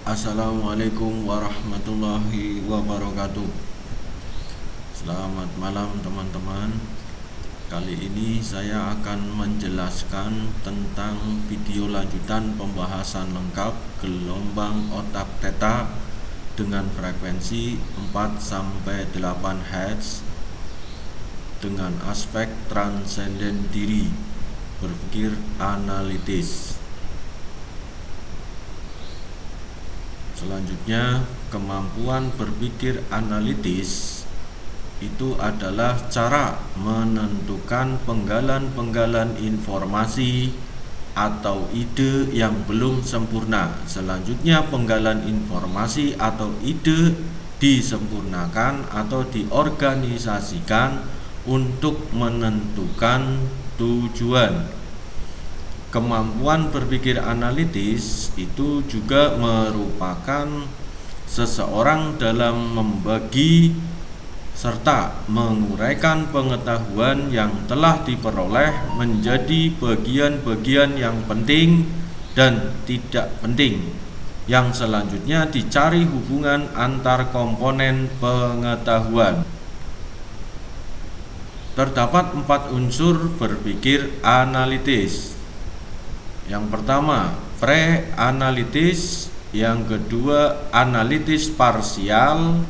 Assalamualaikum warahmatullahi wabarakatuh. Selamat malam teman-teman. Kali ini saya akan menjelaskan tentang video lanjutan pembahasan lengkap gelombang otak theta dengan frekuensi 4-8 Hz dengan aspek transenden diri, berpikir analitis. Selanjutnya, kemampuan berpikir analitis itu adalah cara menentukan penggalan-penggalan informasi atau ide yang belum sempurna. Selanjutnya, penggalan informasi atau ide disempurnakan atau diorganisasikan untuk menentukan tujuan. Kemampuan berpikir analitis itu juga merupakan seseorang dalam membagi serta menguraikan pengetahuan yang telah diperoleh menjadi bagian-bagian yang penting dan tidak penting, yang selanjutnya dicari hubungan antar komponen pengetahuan. Terdapat 4 unsur berpikir analitis. Yang pertama, pre-analitis, yang kedua, analitis parsial,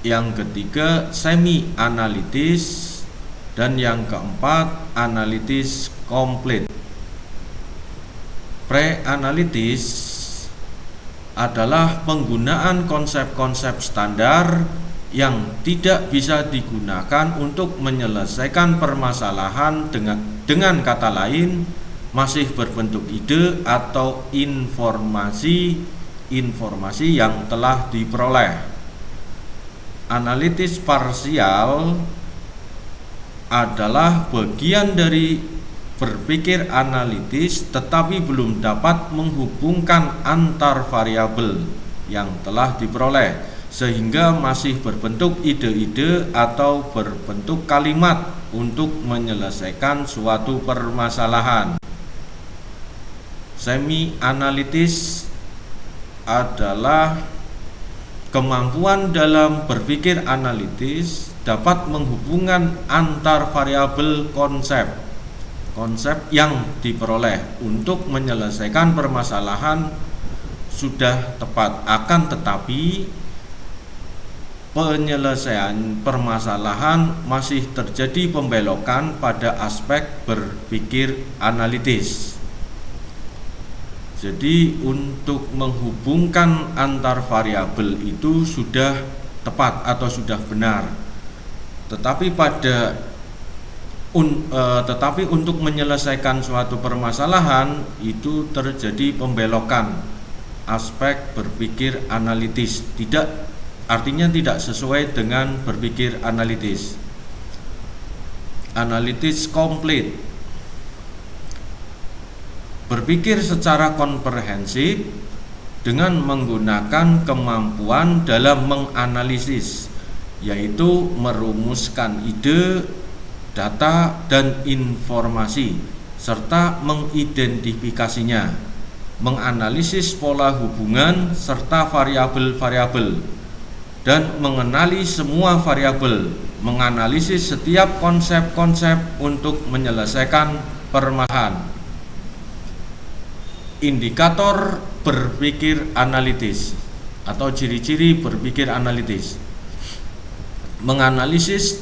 yang ketiga, semi-analitis, dan yang keempat, analitis komplit. Pre-analitis adalah penggunaan konsep-konsep standar yang tidak bisa digunakan untuk menyelesaikan permasalahan, dengan kata lain masih berbentuk ide atau informasi yang telah diperoleh. Analitis parsial adalah bagian dari berpikir analitis tetapi belum dapat menghubungkan antar variabel yang telah diperoleh, sehingga masih berbentuk ide-ide atau berbentuk kalimat untuk menyelesaikan suatu permasalahan. Semi-analitis adalah kemampuan dalam berpikir analitis dapat menghubungkan antar variabel konsep yang diperoleh untuk menyelesaikan permasalahan sudah tepat. Akan tetapi penyelesaian permasalahan masih terjadi pembelokan pada aspek berpikir analitis. Jadi untuk menghubungkan antar variabel itu sudah tepat atau sudah benar. Tetapi untuk menyelesaikan suatu permasalahan itu terjadi pembelokan aspek berpikir analitis. Artinya tidak sesuai dengan berpikir analitis. Analitis komplit, berpikir secara komprehensif dengan menggunakan kemampuan dalam menganalisis, yaitu merumuskan ide, data, dan informasi, serta mengidentifikasinya, menganalisis pola hubungan serta variabel-variabel, dan mengenali semua variabel, menganalisis setiap konsep-konsep untuk menyelesaikan permasalahan. Indikator berpikir analitis atau ciri-ciri berpikir analitis: menganalisis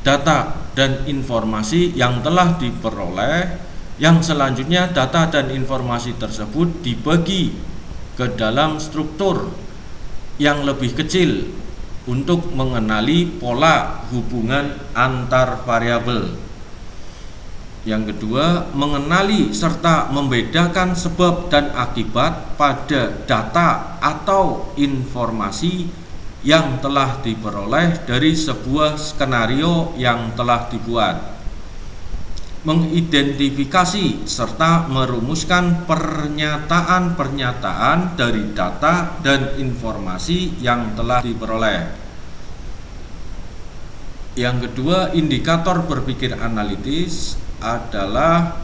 data dan informasi yang telah diperoleh, yang selanjutnya data dan informasi tersebut dibagi ke dalam struktur yang lebih kecil untuk mengenali pola hubungan antar variabel. Yang kedua, mengenali serta membedakan sebab dan akibat pada data atau informasi yang telah diperoleh dari sebuah skenario yang telah dibuat. Mengidentifikasi serta merumuskan pernyataan-pernyataan dari data dan informasi yang telah diperoleh. Yang kedua, indikator berpikir analitis adalah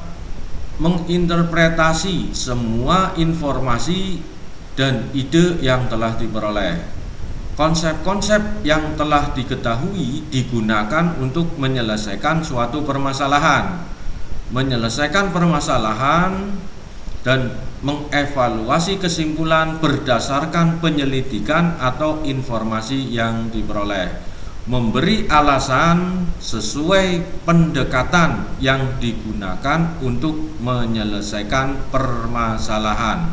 menginterpretasi semua informasi dan ide yang telah diperoleh. Konsep-konsep yang telah diketahui digunakan untuk menyelesaikan suatu permasalahan, dan mengevaluasi kesimpulan berdasarkan penyelidikan atau informasi yang diperoleh, memberi alasan sesuai pendekatan yang digunakan untuk menyelesaikan permasalahan.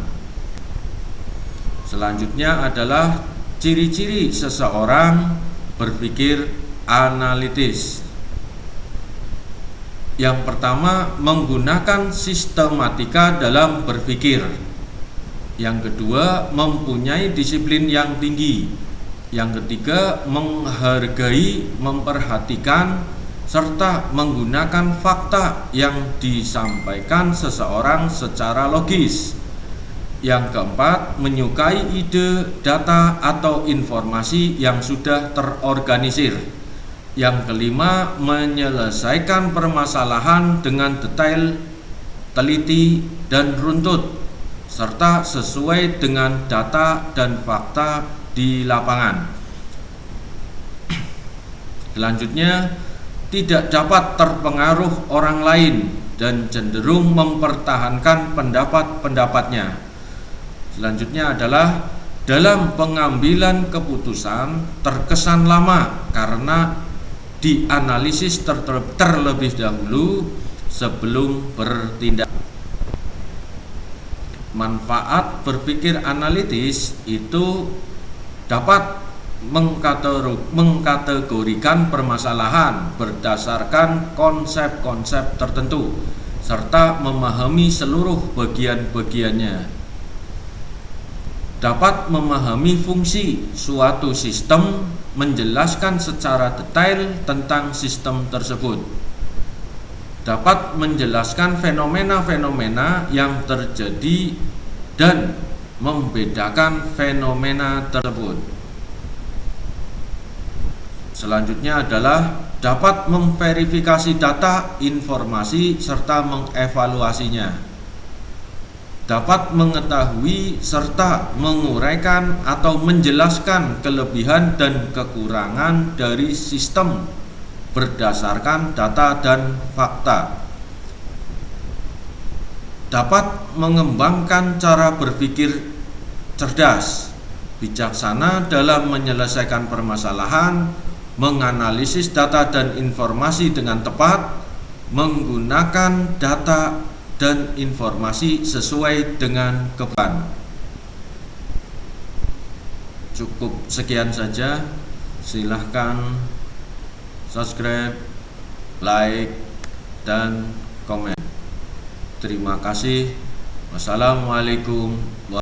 Selanjutnya adalah ciri-ciri seseorang berpikir analitis. Yang pertama, menggunakan sistematika dalam berpikir. Yang kedua, mempunyai disiplin yang tinggi. Yang ketiga, menghargai, memperhatikan, serta menggunakan fakta yang disampaikan seseorang secara logis. Yang keempat, menyukai ide, data, atau informasi yang sudah terorganisir. Yang kelima, menyelesaikan permasalahan dengan detail, teliti, dan runtut, serta sesuai dengan data dan fakta di lapangan. Selanjutnya, tidak dapat terpengaruh orang lain dan cenderung mempertahankan pendapat-pendapatnya. Selanjutnya adalah dalam pengambilan keputusan terkesan lama karena dianalisis terlebih dahulu sebelum bertindak. Manfaat berpikir analitis itu dapat mengkategorikan permasalahan berdasarkan konsep-konsep tertentu serta memahami seluruh bagian-bagiannya. Dapat memahami fungsi suatu sistem, menjelaskan secara detail tentang sistem tersebut. Dapat menjelaskan fenomena-fenomena yang terjadi dan membedakan fenomena tersebut. Selanjutnya adalah dapat memverifikasi data, informasi, serta mengevaluasinya. Dapat mengetahui serta menguraikan atau menjelaskan kelebihan dan kekurangan dari sistem berdasarkan data dan fakta. Dapat mengembangkan cara berpikir cerdas, bijaksana dalam menyelesaikan permasalahan, menganalisis data dan informasi dengan tepat, menggunakan data dan informasi sesuai dengan kebutuhan. Cukup sekian saja. Silahkan subscribe, like, dan komen. Terima kasih. Wassalamualaikum warahmatullahi wabarakatuh.